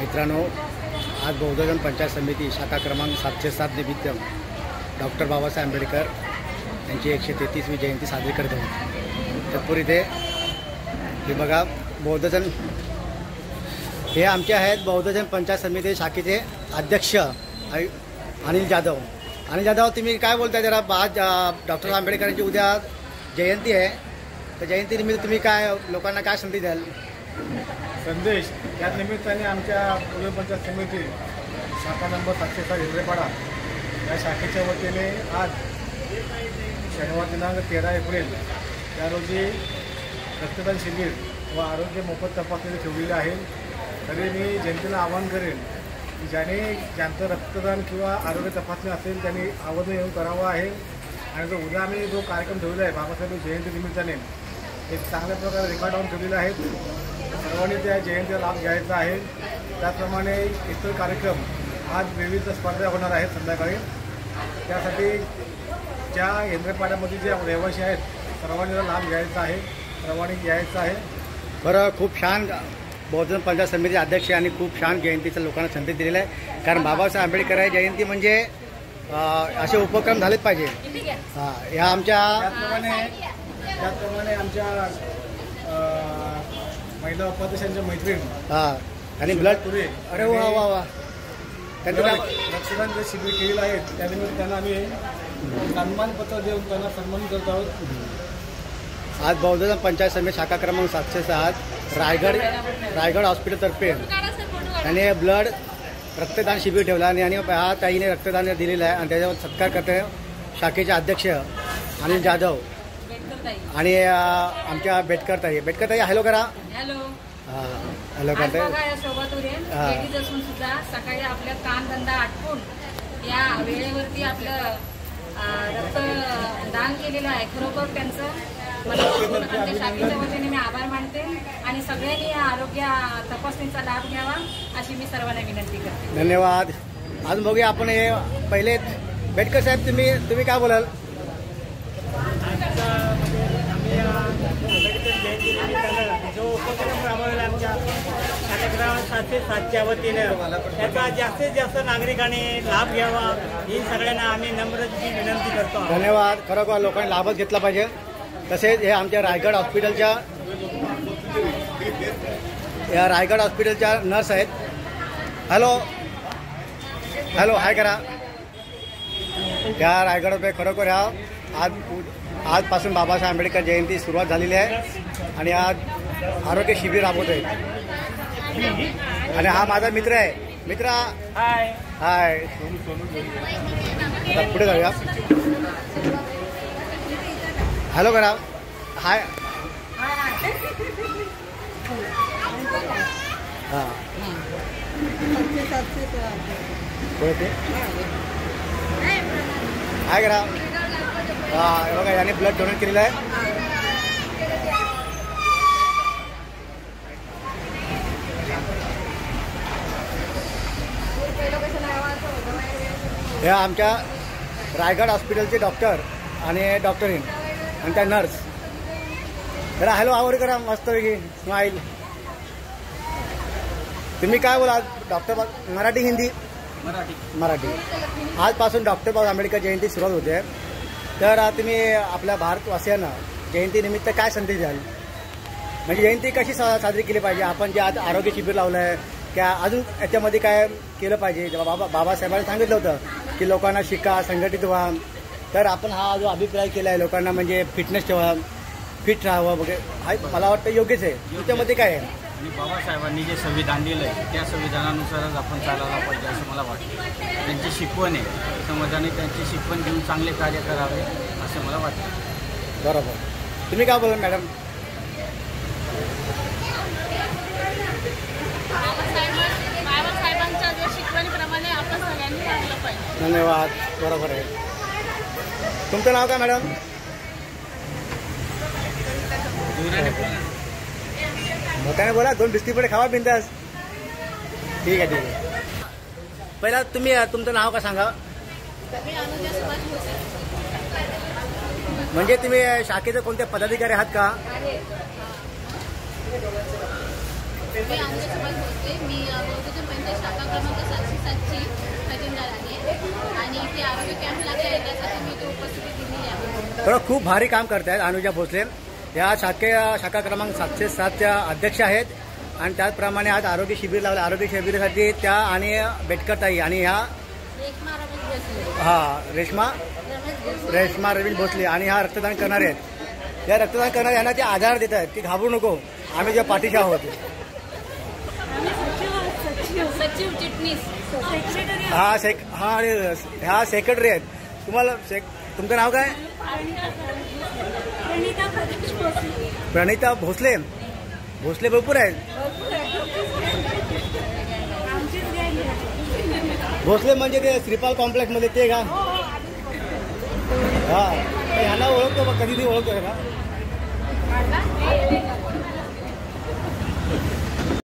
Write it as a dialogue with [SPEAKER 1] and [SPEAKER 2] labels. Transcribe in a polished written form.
[SPEAKER 1] मित्रांनो, आज बौद्धजन पंचायत समिती शाखा क्रमांक 707 निमित्त डॉक्टर बाबासाहेब आंबेडकर यांची 133वी जयंती साजरी करत आहोत। तत्पूर्वी हे बघा, बौद्धजन हे आमचे आहेत बौद्धजन पंचायत समिती शाखेचे अध्यक्ष अनिल जाधव। अनिल जाधव, तुम्ही काय बोलताय जरा? आज डॉक्टर आंबेडकरांची उद्या जयंती आहे, तर जयंतीनिमित्त तुम्ही काय लोकांना काय संदेश द्याल?
[SPEAKER 2] संदेश या निमित्ताने आमच्या बौद्धजन पंचायत समिती शाखा नंबर 707 हिरडेपाडा या शाखेच्या वतीने आज शनिवार दिनांक 13 एप्रिल या रोजी रक्तदान शिबिर व आरोग्य मोफत तपासणी ठेवलेली आहे। तरी मी जनतेला आवाहन करेन की ज्यांचं रक्तदान किंवा आरोग्य तपासणी असेल त्यांनी आवर्जून येऊन करावं आहे। आणि उद्या आम्ही जो कार्यक्रम ठेवला आहे बाबासाहेब जयंती निमित्ताने एक चांगल्या प्रकारे रेकॉर्ड लावून ठेवलेला आहे। सर्वांनी त्या जयंतीचा लाभ घ्यायचा आहे। त्याचप्रमाणे इतर कार्यक्रम आज विविध स्पर्धा होणार आहेत संध्याकाळी। त्यासाठी ज्या हिरडेपाड्यामध्ये जे रहिवासी आहेत सर्वांनी लाभ घ्यायचा आहे, सर्वांनी यायचं आहे।
[SPEAKER 1] बरं, खूप छान बौद्धजन पंचायत समिती अध्यक्ष आणि खूप छान जयंतीचा लोकांना संदेश दिलेला आहे। कारण बाबासाहेब आंबेडकर जयंती म्हणजे असे उपक्रम झालेच पाहिजे। या
[SPEAKER 2] त्याचप्रमाणे आमच्या महिला उपाध्यक्षांच्या मैत्रीण
[SPEAKER 1] आणि ब्लड पुरे, अरे वा वा वा, त्यांचं
[SPEAKER 2] रक्तदान जे शिबिर केलेलं आहे त्यानिमित्त त्यांना आम्ही सन्मानपत्र देऊन त्यांना सन्मान करत आहोत।
[SPEAKER 1] आज बौद्धजन पंचायत समिती शाखा क्रमांक 707 रायगड हॉस्पिटलतर्फे त्याने ब्लड रक्तदान शिबिर ठेवला आणि ह्या ताईने रक्तदान दिलेलं आहे आणि त्याच्यावर सत्कार करते शाखेचे अध्यक्ष अनिल जाधव आणि आमच्या बेटकर ताई हॅलो करा। हॅलो करते
[SPEAKER 3] सोबत लेडीज असून सुद्धा सकाळी आपल्या काम धंदा आटपून या वेळेवरती आपलं रक्तदान केलेलं आहे। खरोखर त्यांचं आमच्या शाखेच्या वतीने मी आभार मानते आणि सगळ्यांनी या आरोग्य तपासणीचा लाभ घ्यावा अशी मी सर्वांना विनंती करते।
[SPEAKER 1] धन्यवाद। अजून बघूया आपण हे पहिले बेटकर साहेब, तुम्ही काय बोलाल?
[SPEAKER 4] जो उपक्रम राबवला आमच्या शाखा क्रमांक 707च्या वतीनं त्याचा जास्तीत जास्त नागरिकांनी लाभ घ्यावा ही सगळ्यांना आम्ही नम्रतेची विनंती करतो।
[SPEAKER 1] धन्यवाद। खरोखर लोकांनी लाभच घेतला पाहिजे। तसेच हे आमच्या रायगड हॉस्पिटलच्या नर्स आहेत। हॅलो हाय करा। त्या रायगड खरोखर आजपासून बाबासाहेब आंबेडकर जयंती सुरुवात झालेली आहे आणि आज आरोग्य शिबिर राबवत आहे। आणि हा माझा मित्र आहे। मित्र हाय। आता पुढे जाऊया। हॅलो करा। हाय। हां हाय करा। बघा, याने ब्लड डोनेट केलेलं आहे। हे आमच्या रायगड हॉस्पिटलचे डॉक्टर आणि डॉक्टरीन आणि त्या नर्स। जरा हॅलो आवर करा मस्तपैकी, स्माईल। तुम्ही काय बोला? डॉक्टर मराठी हिंदी मराठी आजपासून डॉक्टर बाबासाहेब आंबेडकर जयंती सुरुवात होते, तर तुम्ही आपल्या भारतवासियांना जयंतीनिमित्त काय संदेश द्याल? म्हणजे जयंती कशी साजरी केली पाहिजे? आपण जे आज आरोग्य शिबिर लावलं आहे त्या अजून याच्यामध्ये काय केलं पाहिजे? जेव्हा बाबासाहेबांनी सांगितलं होतं की लोकांना शिका, संघटित व्हा, तर आपण हा जो अभिप्राय केला आहे लोकांना म्हणजे फिटनेस ठेवा, फिट राहावं वगैरे, हा मला वाटतं योग्यच आहे। त्याच्यामध्ये काय आहे?
[SPEAKER 5] बाबासाहेबांनी जे संविधान दिलं आहे त्या संविधानानुसारच आपण चालायला पाहिजे असं मला वाटतं। त्यांची शिकवण आहे, समाजाने त्यांची शिकवण घेऊन चांगले कार्य करावे असं मला वाटतं।
[SPEAKER 1] बरोबर। तुम्ही काय बोला मॅडम?
[SPEAKER 3] बाबासाहेबांच्या ज्या शिकवणीप्रमाणे आपण सगळ्यांनी वागलं पाहिजे।
[SPEAKER 1] धन्यवाद। बरोबर आहे। तुमचं नाव काय मॅडम? मोठ्याने बोला, 2 बिस्किट पुढे खावा बिंदास। ठीक आहे। पहिला तुम्ही तुमचं नाव का सांगा? म्हणजे तुम्ही शाखेचे कोणते पदाधिकारी आहात का?
[SPEAKER 6] मी अनुजा सुभाष बोलते. मी बहुजन पंचायत शाखा क्रमांक 707ची खजिनदार आहे आणि इथे आरोग्य कॅम्प लागला आहे त्यासाठी मी इथे उपस्थिती दिली आहे.
[SPEAKER 1] तर खूप भारी काम करतायत अनुजा भोसले. या शाखा क्रमांक 707च्या अध्यक्ष आहेत आणि त्याचप्रमाणे आज आरोग्य शिबिर लावलं. आरोग्य शिबिरासाठी त्या आणि बेटकरताई आणि ह्या रेश्मा रवींद्र भोसले आणि ह्या रक्तदान करणारे आहेत. या रक्तदान करणारे यांना ते आधार देत आहेत की घाबरू नको, आम्ही ज्या पाठीशी आहोत.
[SPEAKER 3] सचिव चिटणीस
[SPEAKER 1] ह्या सेक्रेटरी आहेत. तुम्हाला तुमचं नाव काय? प्रणिता भोसले. भोसले भरपूर आहेत. भोसले म्हणजे ते श्रीपाल कॉम्प्लेक्स मध्ये ते का? हा, ह्याला ओळखतो, कधी ओळखतोय का?